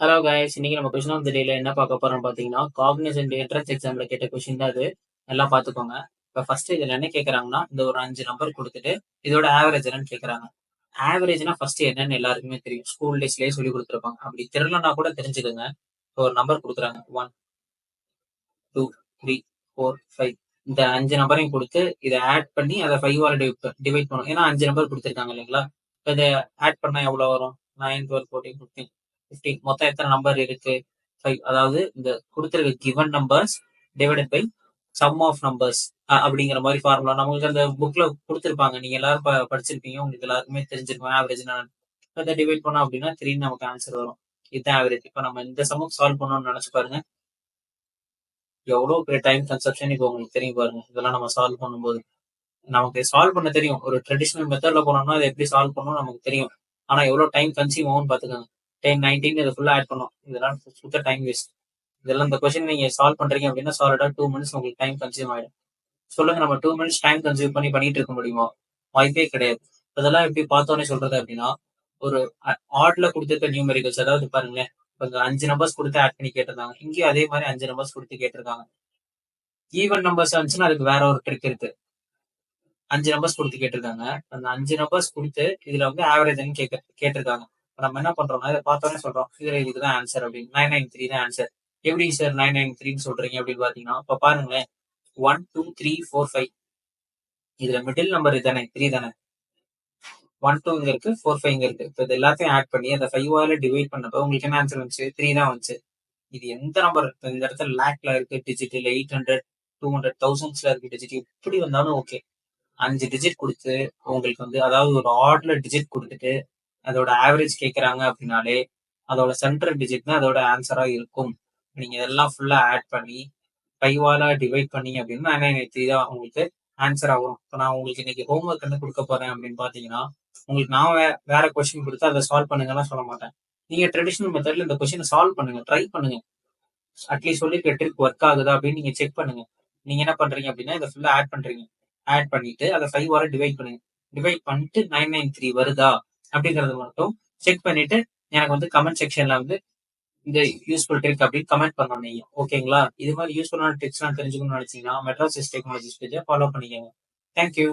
Hello guys, இன்னைக்கு நம்ம question of the டேல என்ன பார்க்க போறோம் பார்த்தீங்கன்னா, காக்னிசன்ட் என்ட்ரன்ஸ் எக்ஸாம்ல கேட்ட கொஸ்டின் தான் இது. எல்லாம் பார்த்துக்கோங்க. இப்போ ஃபர்ஸ்ட் இதுல என்ன கேட்கறாங்கன்னா, இந்த ஒரு 5 நம்பர் கொடுத்துட்டு இதோட ஆவரேஜ் என்னன்னு கேட்கறாங்க. ஆவரேஜ்னா ஃபர்ஸ்ட் என்னன்னு எல்லாருக்குமே தெரியும். ஸ்கூல் டேஸ்லயே சொல்லி கொடுத்துருப்பாங்க. அப்படி தெரியலனா கூட தெரிஞ்சுக்கோங்க. இப்போ ஒரு நம்பர் கொடுக்குறாங்க 1, 2, 3, 4, 5. இந்த 5 நம்பரையும் கொடுத்து இதை ஆட் பண்ணி அதை 5 ஆல டிவைட் பண்ணும். ஏன்னா 5 நம்பர் கொடுத்துருக்காங்க இல்லைங்களா? இதை ஆட் பண்ணா எவ்வளவு வரும்? 9, 12, 14, 15, 15. மொத்தம் எத்தனை நம்பர் இருக்கு? 5. அதாவது இந்த கொடுத்துருக்க given numbers divided by sum of numbers அப்படிங்கிற மாதிரி ஃபார்முலா நமக்கு அந்த புக்ல கொடுத்துருப்பாங்க. நீங்க எல்லாரும் படிச்சிருப்பீங்க. உங்களுக்கு எல்லாருக்குமே தெரிஞ்சிருக்கும் ஆவரேஜ். அதை டிவைட் பண்ணோம் அப்படின்னா 3 நமக்கு ஆன்சர் வரும். இதுதான் ஆவரேஜ். இப்போ நம்ம இந்த சமம் சால்வ் பண்ணணும்னு நினைச்சு பாருங்க. எவ்வளவு பெரிய டைம் கன்சப்ஷன் இப்போ உங்களுக்கு தெரியும் பாருங்க. இதெல்லாம் நம்ம சால்வ் பண்ணும்போது நமக்கு சால்வ் பண்ண தெரியும். ஒரு ட்ரெடிஷனல் மெத்தட்ல போனோம்னா அதை எப்படி சால்வ் பண்ணணும் நமக்கு தெரியும். ஆனா எவ்வளவு டைம் கன்சியூம் ஆகும்னு பாத்துக்கோங்க. 10, 19 இதை ஃபுல்லா ஆட் பண்ணும். இதெல்லாம் சுத்த டைம் வேஸ்ட். இதெல்லாம் இந்த கொஸ்டின் நீங்க சால்வ் பண்றீங்க அப்படின்னா சாலிடா 2 மினிட்ஸ் உங்களுக்கு டைம் கன்சியூம் ஆயிடும். சொல்லுங்க, நம்ம 2 மினிட்ஸ் டைம் கன்சியூம் பண்ணி பண்ணிட்டு இருக்க முடியுமா? வாய்ப்பே கிடையாது. இதெல்லாம் எப்படி பார்த்தோன்னே சொல்றது அப்படின்னா, ஒரு ஆட்ல கொடுத்துருக்க நியூமெரிக்கல்ஸ், அதாவது பாருங்களேன், இப்ப 5 நம்பர்ஸ் கொடுத்து ஆட் பண்ணி கேட்டிருந்தாங்க. இங்கேயும் அதே மாதிரி 5 நம்பர்ஸ் கொடுத்து கேட்டிருக்காங்க. ஈவன் நம்பர்ஸ் வந்துச்சுன்னா அதுக்கு வேற ஒரு ட்ரிக் இருக்கு. 5 நம்பர்ஸ் கொடுத்து கேட்டிருக்காங்க. அந்த 5 நம்பர்ஸ் கொடுத்து இதுல வந்து ஆவரேஜ் கேட்டிருக்காங்க. நம்ம என்ன பண்றோம்னா, இதை பார்த்தோன்னே சொல்றோம் இதுதான் ஆன்சர் அப்படின்னு. 993 தான் ஆன்சர். எப்படி சார் 993 சொல்றீங்க அப்படின்னு பாத்தீங்கன்னா, இப்ப பாருங்களேன், 1, 2, 3, 4, 5. இதுல மிடில் நம்பர் தானே 3 தானே. 1, 2 இங்க இருக்கு, 4, 5 இங்க இருக்கு. இப்போ இது எல்லாத்தையும் ஆட் பண்ணி அந்த 5 டிவைட் பண்ணப்போ உங்களுக்கு என்ன ஆன்சர் வந்துச்சு? 3 தான் வந்துச்சு. இது எந்த நம்பர்? இந்த இடத்துல லேக்ல இருக்கு டிஜிட், இல்ல 800, 200, தௌசண்ட்ஸ்ல இருக்கு டிஜிட், எப்படி வந்தாலும் ஓகே. 5 டிஜிட் கொடுத்து உங்களுக்கு வந்து, அதாவது ஒரு ஆட்ல டிஜிட் கொடுத்துட்டு அதோட ஆவரேஜ் கேட்கறாங்க அப்படின்னாலே அதோட சென்ட்ரல் டிஜிட் தான் அதோட ஆன்சரா இருக்கும். நீங்க இதெல்லாம் ஃபுல்லா ஆட் பண்ணி 5 டிவைட் பண்ணீங்க அப்படின்னா 993 தான் உங்களுக்கு ஆன்சர் ஆகும். இப்போ நான் உங்களுக்கு இன்னைக்கு ஹோம்ஒர்க் என்ன கொடுக்க போறேன் அப்படின்னு பாத்தீங்கன்னா, உங்களுக்கு நான் வேற கொஸ்டின் கொடுத்து அதை சால்வ் பண்ணுங்கன்னா சொல்ல மாட்டேன். நீங்க ட்ரெடிஷனல் மெத்தட்ல இந்த கொஸ்டினை சால்வ் பண்ணுங்க, ட்ரை பண்ணுங்க. அட்லீஸ்ட் சொல்லி ட்ரிக் ஒர்க் ஆகுதா அப்படின்னு நீங்க செக் பண்ணுங்க. நீங்க என்ன பண்றீங்க அப்படின்னா, இதை ஃபுல்லா ஆட் பண்றீங்க. ஆட் பண்ணிட்டு அதை 5 டிவைட் பண்ணுங்க. டிவைட் பண்ணிட்டு 993 வருதா அப்படிங்கறத மட்டும் செக் பண்ணிட்டு எனக்கு வந்து கமெண்ட் செக்ஷன்ல வந்து இந்த யூஸ்ஃபுல் ட்ரிக் அப்படின்னு கமெண்ட் பண்ணணும் நீங்க. ஓகேங்களா? இது மாதிரி யூஸ்ஃபுல்லான ட்ரிக்ஸ் எல்லாம் தெரிஞ்சுக்கணும்னு நினைச்சீங்கன்னா மெட்ராசிஸ் டெக்னாலஜிஸ் பேஜை ஃபாலோ பண்ணிக்கோங்க. தேங்க்யூ.